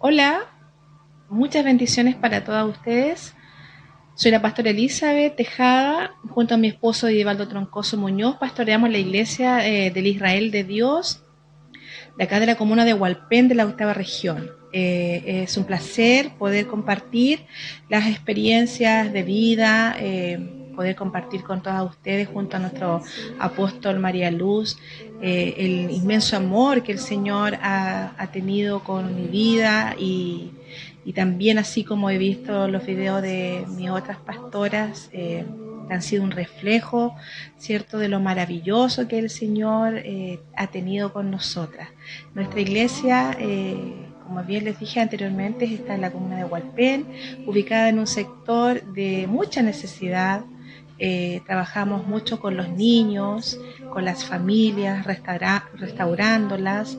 Hola, muchas bendiciones para todas ustedes. Soy la pastora Elizabeth Tejada, junto a mi esposo Edivaldo Troncoso Muñoz, pastoreamos la iglesia del Israel de Dios, de acá de la comuna de Hualpén, de la octava región. Es un placer poder compartir las experiencias de vida, poder compartir con todas ustedes junto a nuestro apóstol María Luz, el inmenso amor que el Señor ha tenido con mi vida y también así como he visto los videos de mis otras pastoras, han sido un reflejo, ¿cierto?, de lo maravilloso que el Señor ha tenido con nosotras. Nuestra iglesia, como bien les dije anteriormente, está en la comuna de Hualpén, ubicada en un sector de mucha necesidad. Trabajamos mucho con los niños, con las familias, restaurándolas,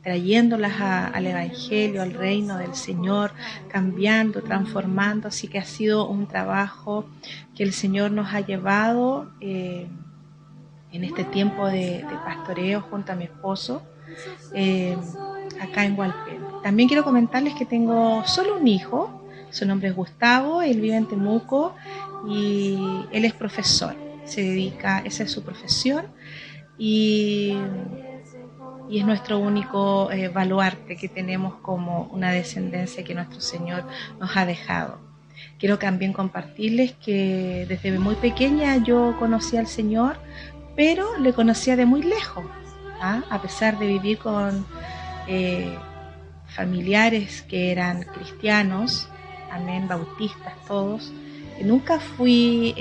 trayéndolas al Evangelio, al reino del Señor, cambiando, transformando. Así que ha sido un trabajo que el Señor nos ha llevado en este tiempo de pastoreo junto a mi esposo, eh, acá en Hualpén. También quiero comentarles que tengo solo un hijo, su nombre es Gustavo, él vive en Temuco y él es profesor, se dedica, esa es su profesión y es nuestro único baluarte que tenemos como una descendencia que nuestro Señor nos ha dejado. Quiero también compartirles que desde muy pequeña yo conocí al Señor, pero le conocía de muy lejos, ¿ah? A pesar de vivir con familiares que eran cristianos, amén, bautistas todos, nunca fui...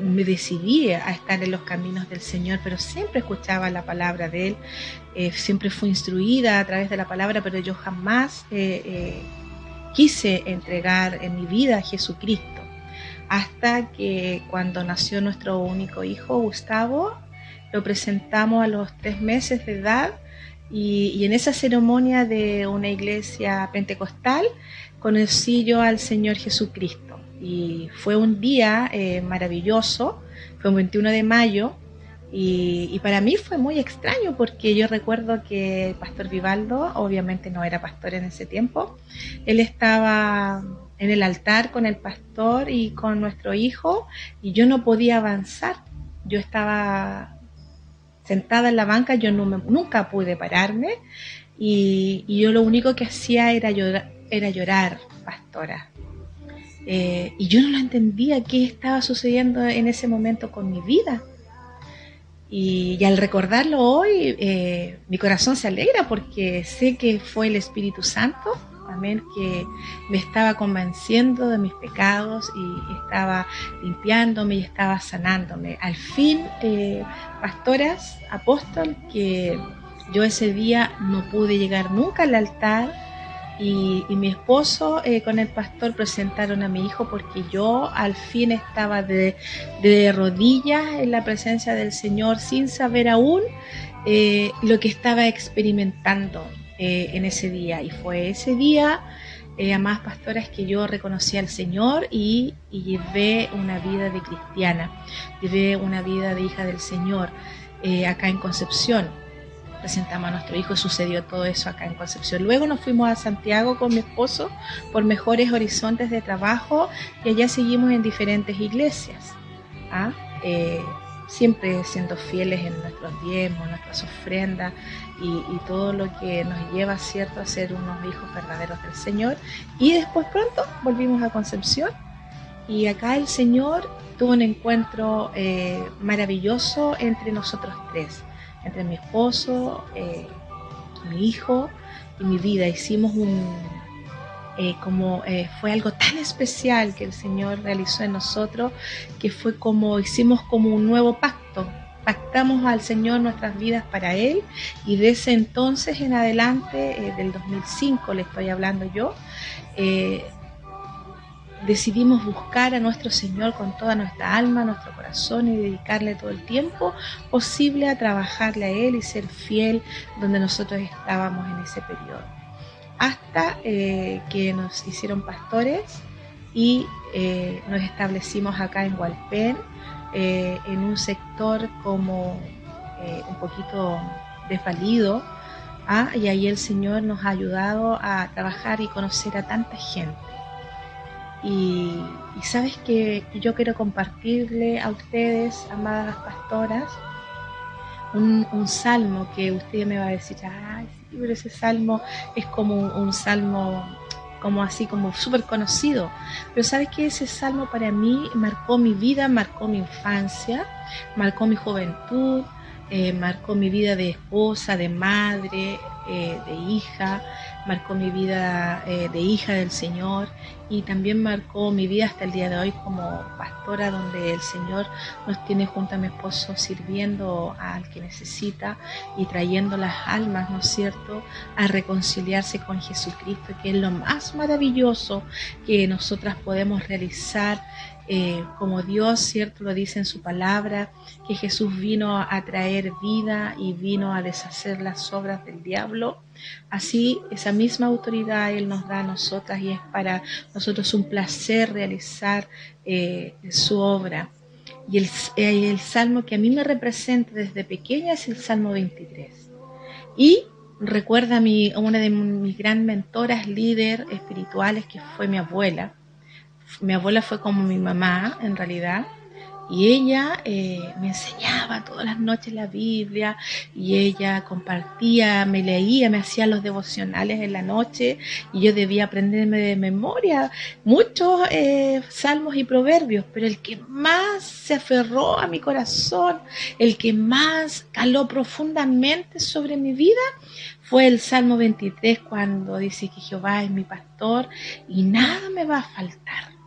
me decidí a estar en los caminos del Señor, pero siempre escuchaba la palabra de Él, siempre fui instruida a través de la palabra, pero yo jamás quise entregar en mi vida a Jesucristo, hasta que cuando nació nuestro único hijo, Gustavo, lo presentamos a los 3 meses de edad y en esa ceremonia de una iglesia pentecostal conocí yo al Señor Jesucristo. Y fue un día maravilloso, fue un 21 de mayo, y para mí fue muy extraño porque yo recuerdo que el pastor Vivaldo, obviamente no era pastor en ese tiempo, él estaba en el altar con el pastor y con nuestro hijo y yo no podía avanzar. Yo estaba sentada en la banca, yo nunca pude pararme y yo lo único que hacía era llorar, pastora. Y yo no lo entendía qué estaba sucediendo en ese momento con mi vida. Y al recordarlo hoy, mi corazón se alegra porque sé que fue el Espíritu Santo, amén, que me estaba convenciendo de mis pecados y estaba limpiándome y estaba sanándome. Al fin, pastoras, apóstol, que yo ese día no pude llegar nunca al altar, y mi esposo con el pastor presentaron a mi hijo porque yo al fin estaba de rodillas en la presencia del Señor sin saber aún lo que estaba experimentando en ese día. Y fue ese día, amadas pastoras, que yo reconocí al Señor y llevé una vida de cristiana, llevé una vida de hija del Señor acá en Concepción. Presentamos a nuestro hijo y sucedió todo eso acá en Concepción. Luego nos fuimos a Santiago con mi esposo por mejores horizontes de trabajo y allá seguimos en diferentes iglesias, ¿ah? Siempre siendo fieles en nuestros diezmos, nuestras ofrendas y todo lo que nos lleva, ¿cierto?, a ser unos hijos verdaderos del Señor. Y después pronto volvimos a Concepción y acá el Señor tuvo un encuentro maravilloso entre nosotros tres, entre mi esposo, mi hijo y mi vida. Hicimos fue algo tan especial que el Señor realizó en nosotros, que fue como, hicimos como un nuevo pacto. Pactamos al Señor nuestras vidas para Él y de ese entonces en adelante, del 2005 le estoy hablando yo, decidimos buscar a nuestro Señor con toda nuestra alma, nuestro corazón y dedicarle todo el tiempo posible a trabajarle a Él y ser fiel donde nosotros estábamos en ese periodo. Hasta que nos hicieron pastores y nos establecimos acá en Hualpén, en un sector como un poquito desvalido, Y ahí el Señor nos ha ayudado a trabajar y conocer a tanta gente. Y sabes que yo quiero compartirle a ustedes, amadas pastoras, un salmo que usted me va a decir, ay, sí, pero ese salmo es como un salmo como así, como súper conocido. Pero sabes que ese salmo para mí marcó mi vida, marcó mi infancia, marcó mi juventud, marcó mi vida de esposa, de madre, de hija, marcó mi vida de hija del Señor, y también marcó mi vida hasta el día de hoy como pastora, donde el Señor nos tiene junto a mi esposo sirviendo al que necesita y trayendo las almas, ¿no es cierto?, a reconciliarse con Jesucristo, que es lo más maravilloso que nosotras podemos realizar. Como Dios, cierto, lo dice en su palabra, que Jesús vino a traer vida y vino a deshacer las obras del diablo. Así, esa misma autoridad Él nos da a nosotras, y es para nosotros un placer realizar su obra. Y el salmo que a mí me representa desde pequeña es el Salmo 23. Y recuerda una de mis gran mentoras, líder espirituales, que fue mi abuela. Mi abuela fue como mi mamá, en realidad, y ella me enseñaba todas las noches la Biblia, y ella compartía, me leía, me hacía los devocionales en la noche, y yo debía aprenderme de memoria muchos salmos y proverbios, pero el que más se aferró a mi corazón, el que más caló profundamente sobre mi vida, fue el Salmo 23, cuando dice que Jehová es mi pastor y nada me va a faltar.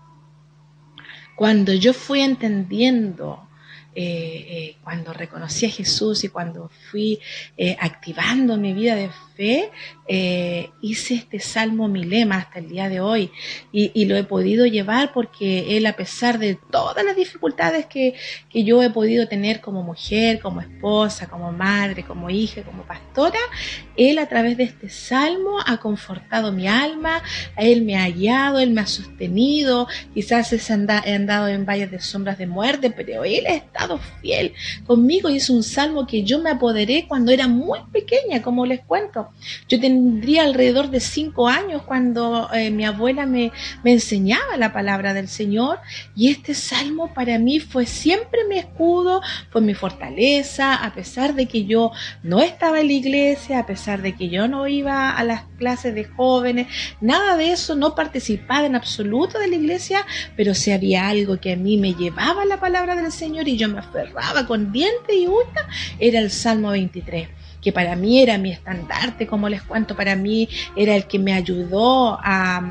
Cuando yo fui entendiendo, cuando reconocí a Jesús y cuando fui activando mi vida de fe, hice este salmo mi lema hasta el día de hoy, y lo he podido llevar porque Él, a pesar de todas las dificultades que yo he podido tener como mujer, como esposa, como madre, como hija, como pastora, Él, a través de este salmo, ha confortado mi alma, Él me ha guiado, Él me ha sostenido. Quizás he andado en valles de sombras de muerte, pero Él ha estado fiel conmigo, y es un salmo que yo me apoderé cuando era muy pequeña, como les cuento. Yo tendría alrededor de 5 años cuando mi abuela me enseñaba la palabra del Señor, y este salmo para mí fue siempre mi escudo, fue mi fortaleza, a pesar de que yo no estaba en la iglesia, a pesar de que yo no iba a las clases de jóvenes, nada de eso, no participaba en absoluto de la iglesia, pero si había algo que a mí me llevaba a la palabra del Señor y yo me aferraba con dientes y uñas, era el Salmo 23, que para mí era mi estandarte, como les cuento, para mí era el que me ayudó a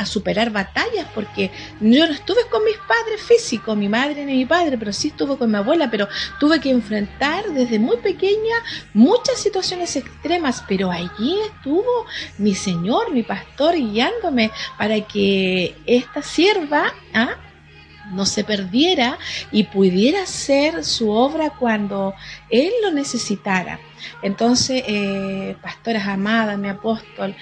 superar batallas, porque yo no estuve con mis padres físicos, mi madre ni mi padre, pero sí estuve con mi abuela, pero tuve que enfrentar desde muy pequeña muchas situaciones extremas, pero allí estuvo mi Señor, mi pastor, guiándome para que esta sierva no se perdiera y pudiera hacer su obra cuando Él lo necesitara. Entonces, pastoras amadas, mi apóstol,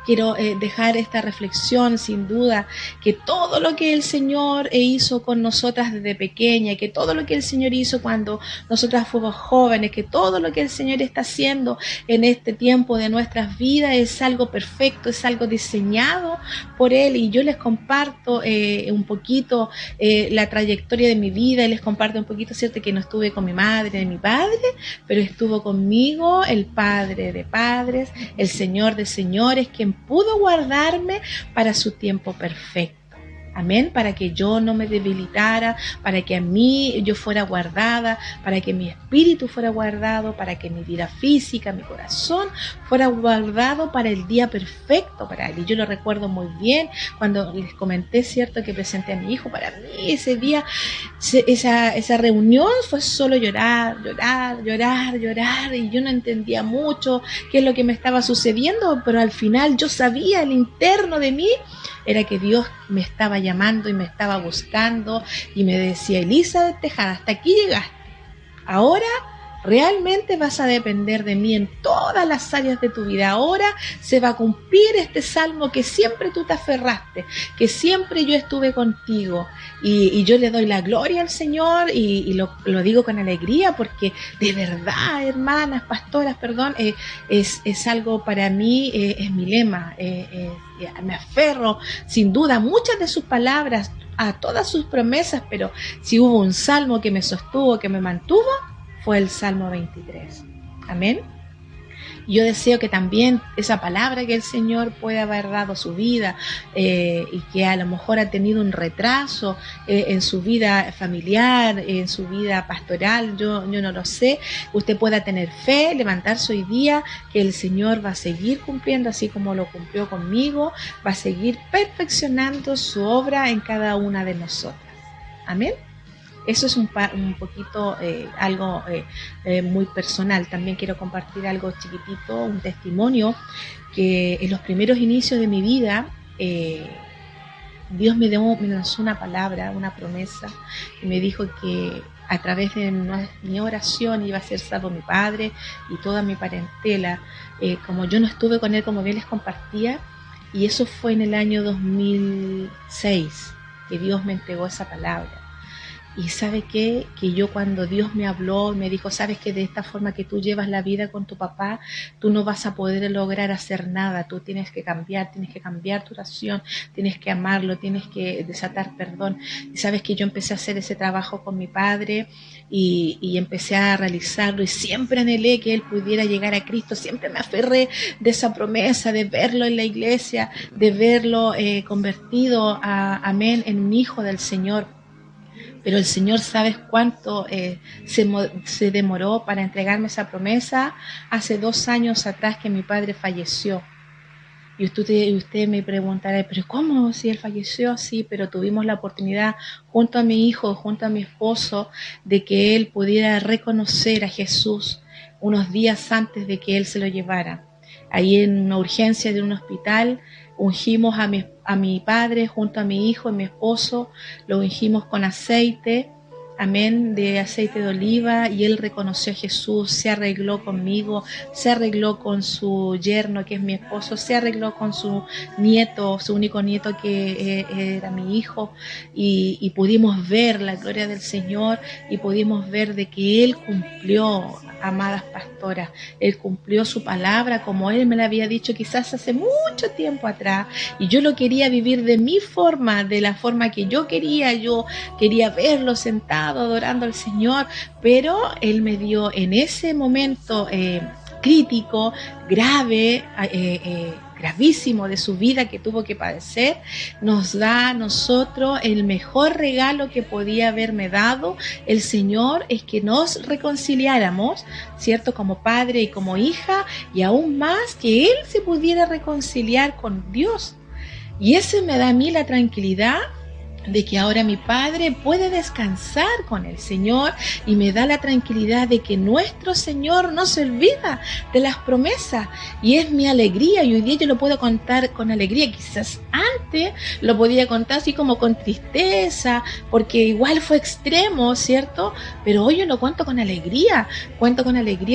quiero dejar esta reflexión, sin duda, que todo lo que el Señor hizo con nosotras desde pequeña, que todo lo que el Señor hizo cuando nosotras fuimos jóvenes, que todo lo que el Señor está haciendo en este tiempo de nuestras vidas es algo perfecto, es algo diseñado por Él. Y yo les comparto un poquito la trayectoria de mi vida, y les comparto un poquito, cierto, que no estuve con mi madre ni mi padre, pero estuvo conmigo el Padre de padres, el Señor de señores, quien pudo guardarme para su tiempo perfecto. Amén, para que yo no me debilitara, para que a mí yo fuera guardada, para que mi espíritu fuera guardado, para que mi vida física, mi corazón fuera guardado para el día perfecto para Él. Y yo lo recuerdo muy bien cuando les comenté, cierto, que presenté a mi hijo. Para mí ese día, esa reunión fue solo llorar, y yo no entendía mucho qué es lo que me estaba sucediendo, pero al final yo sabía, el interno de mí era que Dios me estaba llamando y me estaba buscando, y me decía: Elizabeth Tejada, hasta aquí llegaste, ahora realmente vas a depender de mí en todas las áreas de tu vida. Ahora se va a cumplir este salmo que siempre tú te aferraste, que siempre yo estuve contigo. Y yo le doy la gloria al Señor y lo digo con alegría porque de verdad, hermanas, pastoras, perdón, es algo para mí, es mi lema. Me aferro sin duda a muchas de sus palabras, a todas sus promesas, pero si hubo un salmo que me sostuvo, que me mantuvo, fue el Salmo 23. Amén. Yo deseo que también esa palabra que el Señor pueda haber dado a su vida y que a lo mejor ha tenido un retraso en su vida familiar, en su vida pastoral, yo no lo sé, usted pueda tener fe, levantarse hoy día, que el Señor va a seguir cumpliendo así como lo cumplió conmigo, va a seguir perfeccionando su obra en cada una de nosotras. Amén. Eso es un poquito algo muy personal. También quiero compartir algo chiquitito, un testimonio, que en los primeros inicios de mi vida Dios me lanzó una palabra, una promesa, y me dijo que a través de mi oración iba a ser salvo mi padre y toda mi parentela. Como yo no estuve con él, como bien les compartía, y eso fue en el año 2006 que Dios me entregó esa palabra. Y ¿sabe qué? Que yo cuando Dios me habló, me dijo, sabes que de esta forma que tú llevas la vida con tu papá, tú no vas a poder lograr hacer nada, tú tienes que cambiar tu oración, tienes que amarlo, tienes que desatar perdón. Y sabes que yo empecé a hacer ese trabajo con mi padre y empecé a realizarlo y siempre anhelé que él pudiera llegar a Cristo, siempre me aferré de esa promesa, de verlo en la iglesia, de verlo convertido, amén, en un hijo del Señor. Pero el Señor, ¿sabes cuánto se demoró para entregarme esa promesa? Hace 2 años atrás que mi padre falleció. Y usted me preguntará, ¿pero cómo? Si él falleció, sí, pero tuvimos la oportunidad junto a mi hijo, junto a mi esposo, de que él pudiera reconocer a Jesús unos días antes de que él se lo llevara. Ahí en una urgencia de un hospital, ungimos a mi padre junto a mi hijo y mi esposo, lo ungimos con aceite, amén, de aceite de oliva, y él reconoció a Jesús, se arregló conmigo, se arregló con su yerno que es mi esposo, se arregló con su nieto, su único nieto que era mi hijo, y pudimos ver la gloria del Señor y pudimos ver de que él cumplió, amadas pastoras, él cumplió su palabra como él me la había dicho quizás hace mucho tiempo atrás, y yo lo quería vivir de mi forma, de la forma que yo quería verlo sentado adorando al Señor, pero él me dio en ese momento crítico, grave, gravísimo de su vida que tuvo que padecer, nos da a nosotros el mejor regalo que podía haberme dado el Señor, es que nos reconciliáramos, ¿cierto? Como padre y como hija, y aún más que Él se pudiera reconciliar con Dios. Y eso me da a mí la tranquilidad de que ahora mi padre puede descansar con el Señor, y me da la tranquilidad de que nuestro Señor no se olvida de las promesas, y es mi alegría, y hoy día yo lo puedo contar con alegría. Quizás antes lo podía contar así como con tristeza, porque igual fue extremo, ¿cierto? Pero hoy yo lo cuento con alegría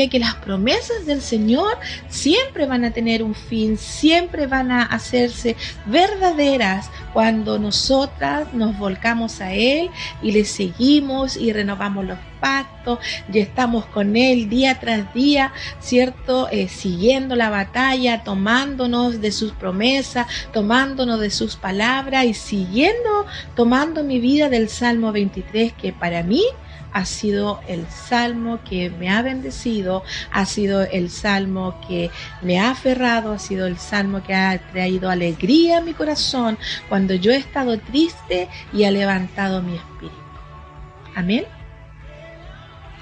que las promesas del Señor siempre van a tener un fin, siempre van a hacerse verdaderas cuando nosotras nos volcamos a Él y le seguimos y renovamos los pactos y estamos con Él día tras día, ¿cierto? Siguiendo la batalla, tomándonos de sus promesas, tomándonos de sus palabras y tomando mi vida del Salmo 23, que para mí ha sido el salmo que me ha bendecido, ha sido el salmo que me ha aferrado, ha sido el salmo que ha traído alegría a mi corazón cuando yo he estado triste y ha levantado mi espíritu. Amén.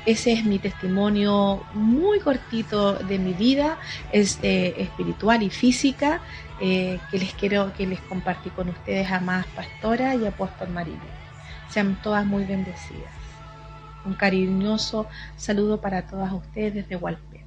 Ese es mi testimonio muy cortito de mi vida espiritual y física que les compartí con ustedes, amadas pastoras y apóstol Maribel. Sean todas muy bendecidas. Un cariñoso saludo para todas ustedes desde Hualpén.